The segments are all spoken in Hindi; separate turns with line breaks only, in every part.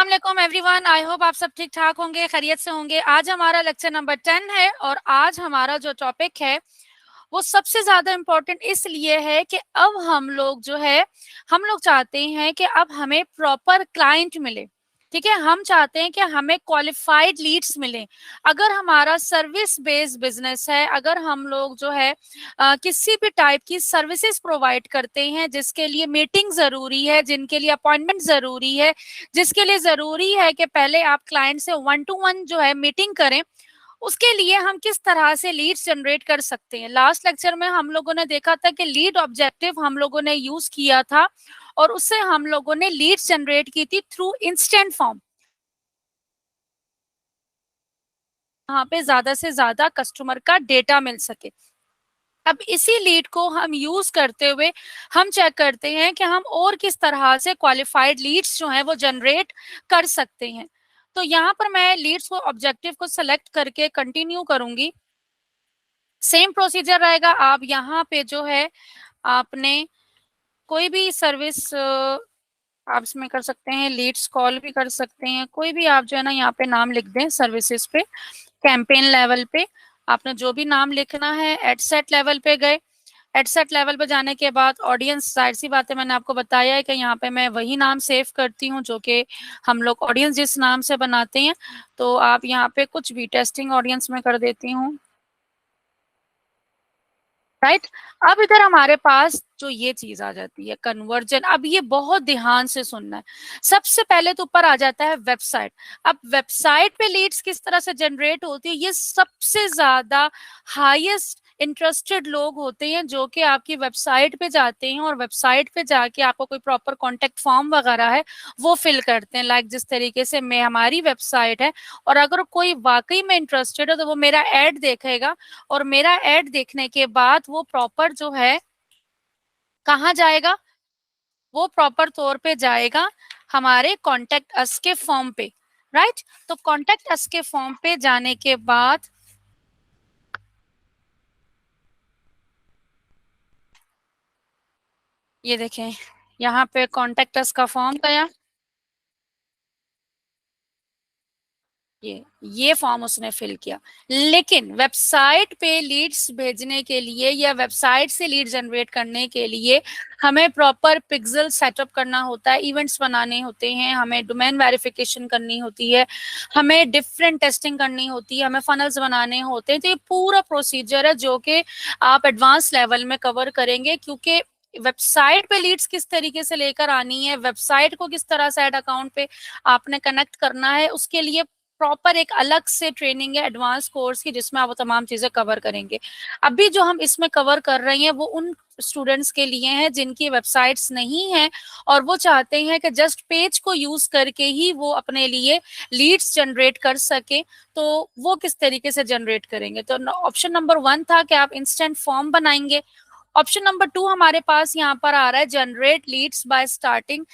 अस्सलाम वालेकुम एवरीवन। आई होप आप सब ठीक ठाक होंगे, खैरियत से होंगे। आज हमारा लेक्चर नंबर 10 है और आज हमारा जो टॉपिक है वो सबसे ज्यादा इम्पोर्टेंट इसलिए है कि अब हम लोग जो है हम लोग चाहते हैं कि अब हमें प्रॉपर क्लाइंट मिले। ठीक है, हम चाहते हैं कि हमें क्वालिफाइड लीड्स मिले। अगर हमारा सर्विस बेस्ड बिजनेस है, अगर हम लोग जो है किसी भी टाइप की सर्विसेज प्रोवाइड करते हैं जिसके लिए मीटिंग जरूरी है, जिनके लिए अपॉइंटमेंट जरूरी है, जिसके लिए जरूरी है कि पहले आप क्लाइंट से 1 to 1 जो है मीटिंग करें, उसके लिए हम किस तरह से लीड्स जनरेट कर सकते हैं। लास्ट लेक्चर में हम लोगों ने देखा था कि लीड ऑब्जेक्टिव हम लोगों ने यूज किया था और उससे हम लोगों ने लीड्स जनरेट की थी थ्रू इंस्टेंट फॉर्म। यहाँ पे ज्यादा से ज्यादा कस्टमर का डेटा मिल सके। अब इसी लीड को हम यूज करते हुए हम चेक करते हैं कि हम और किस तरह से क्वालिफाइड लीड्स जो हैं वो जनरेट कर सकते हैं। तो यहाँ पर मैं लीड्स को ऑब्जेक्टिव को सिलेक्ट करके कंटिन्यू करूंगी। सेम प्रोसीजर रहेगा। आप यहाँ पे जो है आपने कोई भी सर्विस आप इसमें कर सकते हैं, लीड्स कॉल भी कर सकते हैं, कोई भी आप जो है ना यहाँ पे नाम लिख दें सर्विसेज पे। कैंपेन लेवल पे आपने जो भी नाम लिखना है, एड सेट लेवल पे गए। एड सेट लेवल पे जाने के बाद ऑडियंस, जाहिर सी बात है मैंने आपको बताया है कि यहाँ पे मैं वही नाम सेव करती हूँ जो कि हम लोग ऑडियंस जिस नाम से बनाते हैं। तो आप यहाँ पे कुछ भी टेस्टिंग ऑडियंस में कर देती हूँ। राइट, अब इधर हमारे पास जो ये चीज आ जाती है कन्वर्जन। अब ये बहुत ध्यान से सुनना है। सबसे पहले तो ऊपर आ जाता है वेबसाइट। अब वेबसाइट पे लीड्स किस तरह से जनरेट होती है, ये सबसे ज्यादा हाईएस्ट इंटरेस्टेड लोग होते हैं जो कि आपकी वेबसाइट पे जाते हैं और वेबसाइट पे जाके आपको कोई प्रॉपर कॉन्टेक्ट फॉर्म वगैरह है वो फिल करते हैं। लाइक जिस तरीके से मैं, हमारी वेबसाइट है और अगर कोई वाकई में इंटरेस्टेड है तो वो मेरा एड देखेगा और मेरा एड देखने के बाद वो प्रॉपर जो है कहाँ जाएगा, वो प्रॉपर तौर पे जाएगा हमारे कॉन्टेक्ट अस के फॉर्म पे। राइट, तो कॉन्टेक्ट अस के फॉर्म पे जाने के बाद ये देखें यहाँ पे कॉन्टेक्ट अस का फॉर्म गया। ये फॉर्म उसने फिल किया। लेकिन वेबसाइट पे लीड्स भेजने के लिए या वेबसाइट से लीड जनरेट करने के लिए हमें प्रॉपर पिक्सल सेटअप करना होता है, इवेंट्स बनाने होते हैं, हमें डोमेन वेरिफिकेशन करनी होती है, हमें डिफरेंट टेस्टिंग करनी होती है, हमें फनल्स बनाने होते हैं। तो ये पूरा प्रोसीजर है जो कि आप एडवांस लेवल में कवर करेंगे, क्योंकि वेबसाइट पे लीड्स किस तरीके से लेकर आनी है, वेबसाइट को किस तरह से एड अकाउंट पे आपने कनेक्ट करना है, उसके लिए प्रॉपर एक अलग से ट्रेनिंग है एडवांस कोर्स की जिसमें आप वो तमाम चीजें कवर करेंगे। अभी जो हम इसमें कवर कर रहे हैं वो उन स्टूडेंट्स के लिए हैं जिनकी वेबसाइट्स नहीं है और वो चाहते हैं कि जस्ट पेज को यूज करके ही वो अपने लिए लीड्स जनरेट कर सके। तो वो किस तरीके से जनरेट करेंगे, तो ऑप्शन नंबर 1 था कि आप इंस्टेंट फॉर्म बनाएंगे। ऑप्शन नंबर 2 हमारे पास यहाँ पर आ रहा है generate leads by starting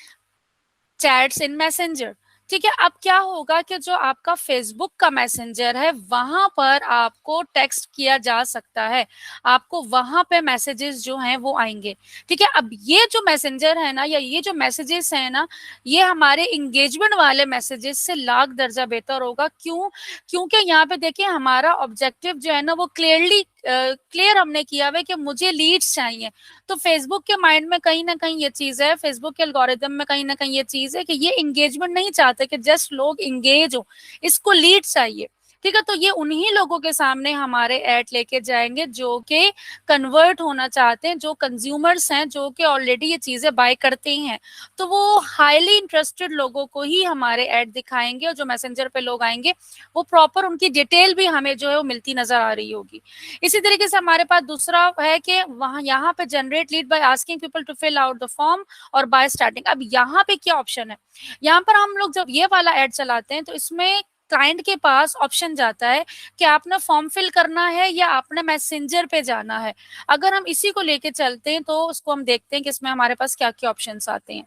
chats in messenger. ठीक है, अब क्या होगा कि जो आपका फेसबुक का मैसेंजर है वहां पर आपको टेक्स्ट किया जा सकता है, आपको वहां पे मैसेजेस जो हैं वो आएंगे। ठीक है, अब ये जो मैसेंजर है ना या ये जो मैसेजेस है ना, ये हमारे इंगेजमेंट वाले मैसेजेस से लाख दर्जा बेहतर होगा। क्यों? क्योंकि यहाँ पे देखिए हमारा ऑब्जेक्टिव जो है ना वो क्लियर हमने किया हुआ है कि मुझे लीड्स चाहिए। तो फेसबुक के माइंड में कहीं ना कहीं ये चीज है, फेसबुक के एल्गोरिदम में कहीं ना कहीं ये चीज है कि ये इंगेजमेंट नहीं चाहते कि जस्ट लोग इंगेज हो, इसको लीड चाहिए। ठीक है, तो ये उन्हीं लोगों के सामने हमारे ऐड लेके जाएंगे जो कि कन्वर्ट होना चाहते हैं, जो कंज्यूमर्स हैं, जो कि ऑलरेडी ये चीजें बाय करते हैं। तो वो हाईली इंटरेस्टेड लोगों को ही हमारे ऐड दिखाएंगे और जो मैसेंजर पे लोग आएंगे वो प्रॉपर उनकी डिटेल भी हमें जो है वो मिलती नजर आ रही होगी। इसी तरीके से हमारे पास दूसरा है कि वहां यहाँ पे generate lead by asking people to fill out the form और बाय स्टार्टिंग। अब यहाँ पे क्या ऑप्शन है, यहाँ पर हम लोग जब ये वाला एड चलाते हैं तो इसमें क्लाइंट के पास ऑप्शन जाता है कि आपने फॉर्म फिल करना है या आपने मैसेंजर पे जाना है। अगर हम इसी को लेके चलते हैं तो उसको हम देखते हैं कि इसमें हमारे पास क्या क्या ऑप्शन आते हैं।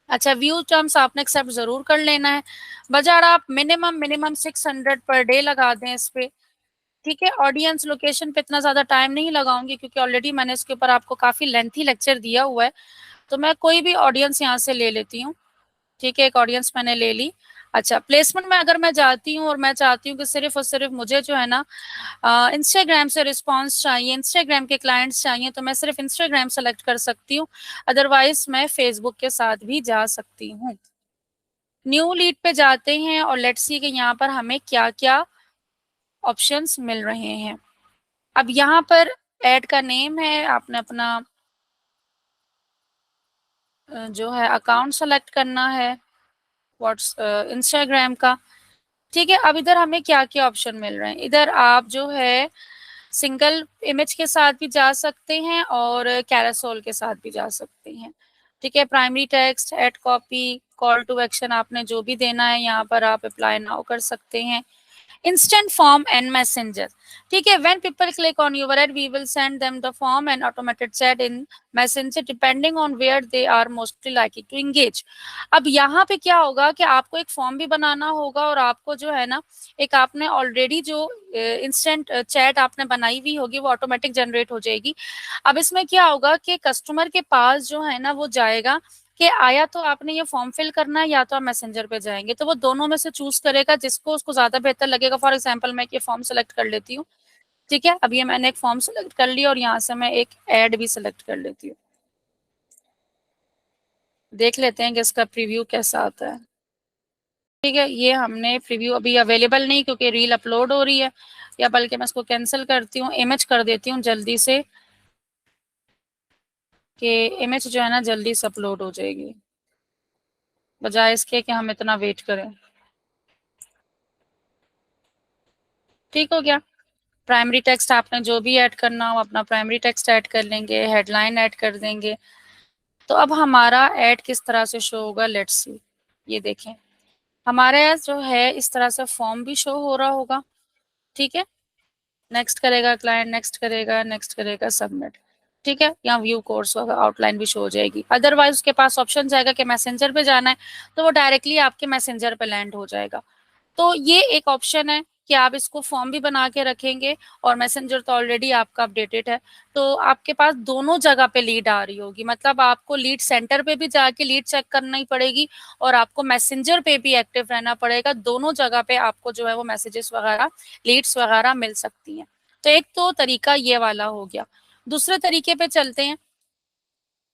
अच्छा, व्यू टर्म्स आपने एक्सेप्ट जरूर कर लेना है। बजाय आप मिनिमम 600 पर डे लगा दें इस पे। ठीक है, ऑडियंस लोकेशन पे इतना ज्यादा टाइम नहीं लगाऊंगी क्योंकि ऑलरेडी मैंने इसके ऊपर आपको काफी लेंथी लेक्चर दिया हुआ है। तो मैं कोई भी ऑडियंस यहाँ से ले लेती हूँ। ठीक है, एक ऑडियंस मैंने ले ली। अच्छा, प्लेसमेंट में अगर मैं जाती हूँ और मैं चाहती हूँ कि सिर्फ और सिर्फ मुझे जो है ना इंस्टाग्राम से रिस्पॉन्स चाहिए, इंस्टाग्राम के क्लाइंट्स चाहिए, तो मैं सिर्फ इंस्टाग्राम सेलेक्ट कर सकती हूँ। अदरवाइज मैं फेसबुक के साथ भी जा सकती हूँ। न्यू लीड पे जाते हैं और लेट्स सी कि यहाँ पर हमें क्या क्या ऑप्शंस मिल रहे हैं। अब यहाँ पर ऐड का नेम है, आपने अपना जो है अकाउंट सेलेक्ट करना है व्हाट्स इंस्टाग्राम का। ठीक है, अब इधर हमें क्या क्या ऑप्शन मिल रहे हैं। इधर आप जो है सिंगल इमेज के साथ भी जा सकते हैं और कैरासोल के साथ भी जा सकते हैं। ठीक है, primary text, ad copy, call to action आपने जो भी देना है यहाँ पर आप अप्लाई नाउ कर सकते हैं। instant form and messenger, ठीक है, when people click on your ad we will send them the form and automated chat in messenger depending on where they are mostly likely to engage। अब यहाँ पे क्या होगा कि आपको एक फॉर्म भी बनाना होगा और आपको जो है ना एक आपने ऑलरेडी जो इंस्टेंट चैट आपने बनाई हुई होगी वो ऑटोमेटिक जनरेट हो जाएगी। अब इसमें क्या होगा कि कस्टमर के पास जो है ना वो जाएगा कि आया तो आपने ये फॉर्म फिल करना है या तो आप मैसेंजर पे जाएंगे, तो वो दोनों में से चूज करेगा जिसको उसको ज्यादा बेहतर लगेगा। फॉर एग्जाम्पल मैं ये फॉर्म सेलेक्ट कर लेती हूँ। ठीक है, अब ये मैंने एक फॉर्म सेलेक्ट कर लिया और यहाँ से मैं एक एड भी सेलेक्ट कर लेती हूँ। देख लेते हैं कि इसका प्रीव्यू कैसा आता है। ठीक है, ये हमने प्रीव्यू अभी अवेलेबल नहीं क्योंकि रील अपलोड हो रही है, या बल्कि मैं इसको कैंसिल करती हूँ, इमेज कर देती हूँ जल्दी से कि इमेज जो है ना जल्दी से अपलोड हो जाएगी बजाय इसके कि हम इतना वेट करें। ठीक हो गया। प्राइमरी टेक्स्ट आपने जो भी ऐड करना हो अपना प्राइमरी टेक्स्ट ऐड कर लेंगे, हेडलाइन ऐड कर देंगे। तो अब हमारा ऐड किस तरह से शो होगा, लेट्स सी। ये देखें हमारे यहाँ जो है इस तरह से फॉर्म भी शो हो रहा होगा। ठीक है, नेक्स्ट करेगा क्लाइंट, नेक्स्ट करेगा, नेक्स्ट करेगा सबमिट। ठीक है, यहाँ व्यू कोर्स होगा, आउटलाइन भी शो हो जाएगी। अदरवाइज उसके पास ऑप्शन जाएगा कि मैसेंजर पे जाना है तो वो डायरेक्टली आपके मैसेंजर पे लैंड हो जाएगा। तो ये एक ऑप्शन है कि आप इसको फॉर्म भी बना के रखेंगे और मैसेंजर तो ऑलरेडी आपका अपडेटेड है, तो आपके पास दोनों जगह पे लीड आ रही होगी। मतलब आपको लीड सेंटर पे भी जाके लीड चेक करना ही पड़ेगी और आपको मैसेंजर पे भी एक्टिव रहना पड़ेगा। दोनों जगह पे आपको जो है वो मैसेजेस वगैरह, लीड्स वगैरह मिल सकती हैं। तो एक तो तरीका ये वाला हो गया। दूसरे तरीके पे चलते हैं,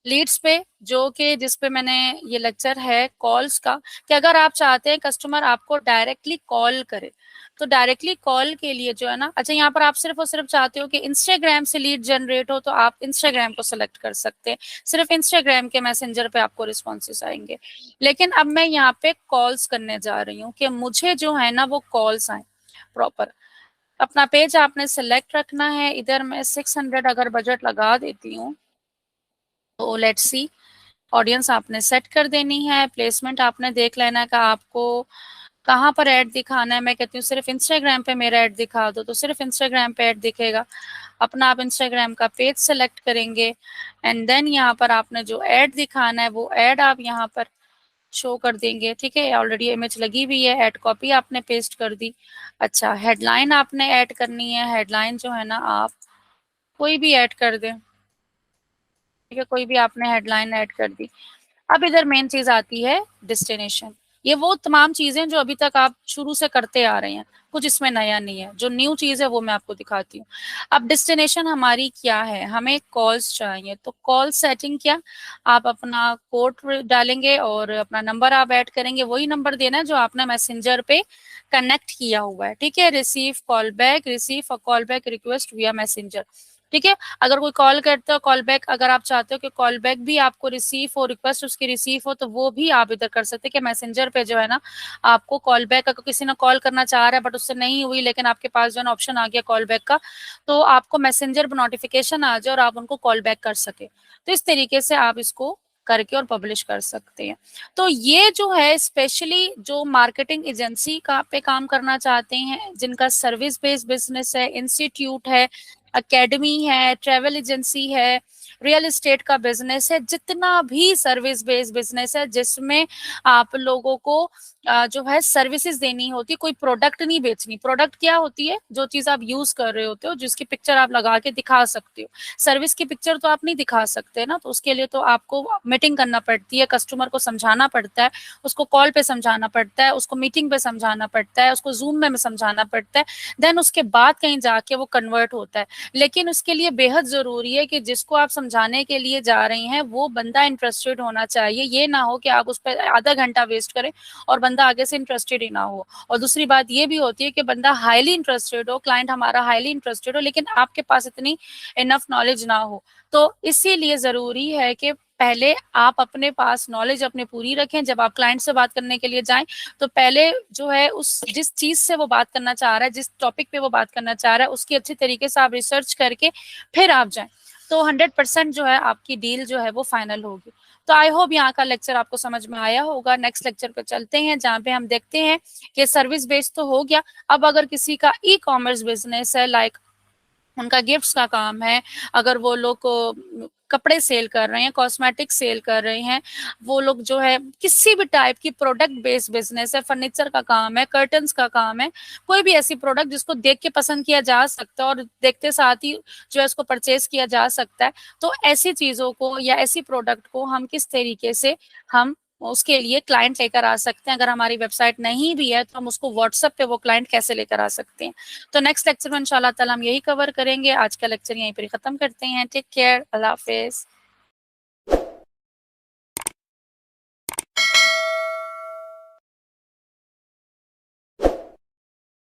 लीड्स पे, जो कि जिस पे मैंने ये लेक्चर है कॉल्स का, कि अगर आप चाहते हैं कस्टमर आपको डायरेक्टली कॉल करे तो डायरेक्टली कॉल के लिए जो है ना, अच्छा यहाँ पर आप सिर्फ और सिर्फ चाहते हो कि इंस्टाग्राम से लीड जनरेट हो तो आप इंस्टाग्राम को सिलेक्ट कर सकते हैं, सिर्फ इंस्टाग्राम के मैसेंजर पे आपको रिस्पॉन्सेस आएंगे। लेकिन अब मैं यहाँ पे कॉल्स करने जा रही हूँ कि मुझे जो है ना वो कॉल्स आए प्रॉपर। अपना पेज आपने सिलेक्ट रखना है। इधर मैं 600 अगर बजट लगा देती हूँ तो लेट्स सी, ऑडियंस आपने सेट कर देनी है, प्लेसमेंट आपने देख लेना है कि आपको कहाँ पर ऐड दिखाना है। मैं कहती हूँ सिर्फ इंस्टाग्राम पे मेरा ऐड दिखा दो तो सिर्फ इंस्टाग्राम पे ऐड दिखेगा। अपना आप इंस्टाग्राम का पेज सेलेक्ट करेंगे एंड देन यहाँ पर आपने जो ऐड दिखाना है वो ऐड आप यहाँ पर शो कर देंगे। ठीक है, ऑलरेडी इमेज लगी हुई है, ऐड कॉपी आपने पेस्ट कर दी। अच्छा, हेडलाइन आपने ऐड करनी है, हेडलाइन जो है ना आप कोई भी ऐड कर दें। ठीक है, कोई भी आपने हेडलाइन ऐड कर दी। अब इधर मेन चीज आती है डेस्टिनेशन। ये वो तमाम चीजें जो अभी तक आप शुरू से करते आ रहे हैं, कुछ इसमें नया नहीं है। जो न्यू चीज है वो मैं आपको दिखाती हूँ। अब डेस्टिनेशन हमारी क्या है, हमें कॉल्स चाहिए तो कॉल सेटिंग क्या, आप अपना कोड डालेंगे और अपना नंबर आप ऐड करेंगे, वही नंबर देना है जो आपने मैसेंजर पे कनेक्ट किया हुआ है। ठीक है, receive call back, receive a call back request विया मैसेंजर। ठीक है, अगर कोई कॉल करता है कॉल बैक, अगर आप चाहते हो कि कॉल बैक भी आपको रिसीव हो, रिक्वेस्ट उसकी रिसीव हो, तो वो भी आप इधर कर सकते हैं कि मैसेंजर पे जो है ना आपको कॉल बैक, अगर किसी ने कॉल करना चाह रहा है बट उससे नहीं हुई लेकिन आपके पास जो है ना ऑप्शन आ गया कॉल बैक का, तो आपको मैसेंजर पर नोटिफिकेशन आ जाए और आप उनको कॉल बैक कर सके। तो इस तरीके से आप इसको करके और पब्लिश कर सकते हैं। तो ये जो है स्पेशली जो मार्केटिंग एजेंसी का पे काम करना चाहते हैं, जिनका सर्विस बेस्ड बिजनेस है, इंस्टीट्यूट है, एकेडमी है, ट्रेवल एजेंसी है, रियल एस्टेट का बिजनेस है, जितना भी सर्विस बेस्ड बिजनेस है जिसमें आप लोगों को जो है सर्विसेज देनी होती, कोई प्रोडक्ट नहीं बेचनी। प्रोडक्ट क्या होती है? जो चीज आप यूज कर रहे होते हो, जिसकी पिक्चर आप लगा के दिखा सकते हो। सर्विस की पिक्चर तो आप नहीं दिखा सकते ना, तो उसके लिए तो आपको मीटिंग करना पड़ती है, कस्टमर को समझाना पड़ता है, उसको कॉल पे समझाना पड़ता है, उसको मीटिंग पे समझाना पड़ता है, उसको जूम में समझाना पड़ता है, देन उसके बाद कहीं जाके वो कन्वर्ट होता है। लेकिन उसके लिए बेहद जरूरी है कि जिसको आप समझाने के लिए जा रही हैं वो बंदा इंटरेस्टेड होना चाहिए। ये ना हो कि आप उस पर आधा घंटा वेस्ट करें और बंदा आगे से इंटरेस्टेड ही ना हो। और दूसरी बात ये भी होती है कि बंदा हाईली इंटरेस्टेड हो, क्लाइंट हमारा हाईली इंटरेस्टेड हो, लेकिन आपके पास इतनी इनफ नॉलेज ना हो। तो इसीलिए जरूरी है कि पहले आप अपने पास नॉलेज अपने पूरी रखें। जब आप क्लाइंट से बात करने के लिए जाएं तो पहले जो है उस जिस चीज से वो बात करना चाह रहा है, जिस टॉपिक पे वो बात करना चाह रहा है, उसकी अच्छी तरीके से आप रिसर्च करके फिर आप जाएं, तो 100% जो है आपकी डील जो है वो फाइनल होगी। तो आई होप यहाँ का लेक्चर आपको समझ में आया होगा। नेक्स्ट लेक्चर पे चलते हैं जहाँ पे हम देखते हैं कि सर्विस बेस्ड तो हो गया, अब अगर किसी का ई कॉमर्स बिजनेस है, लाइक उनका गिफ्ट्स का काम है, अगर वो लोग कपड़े सेल कर रहे हैं, कॉस्मेटिक सेल कर रहे हैं, वो लोग जो है किसी भी टाइप की प्रोडक्ट बेस्ड बिजनेस है, फर्नीचर का काम है, कर्टन्स का काम है, कोई भी ऐसी प्रोडक्ट जिसको देख के पसंद किया जा सकता है और देखते साथ ही जो है उसको परचेज किया जा सकता है, तो ऐसी चीजों को या ऐसी प्रोडक्ट को हम किस तरीके से हम उसके लिए क्लाइंट लेकर आ सकते हैं। अगर हमारी वेबसाइट नहीं भी है तो हम उसको व्हाट्सएप पे वो क्लाइंट कैसे लेकर आ सकते हैं। तो नेक्स्ट लेक्चर में इंशाल्लाह ताला हम यही कवर करेंगे। आज का लेक्चर यहीं पर खत्म करते हैं। टेक केयर, अल्लाह हाफिज।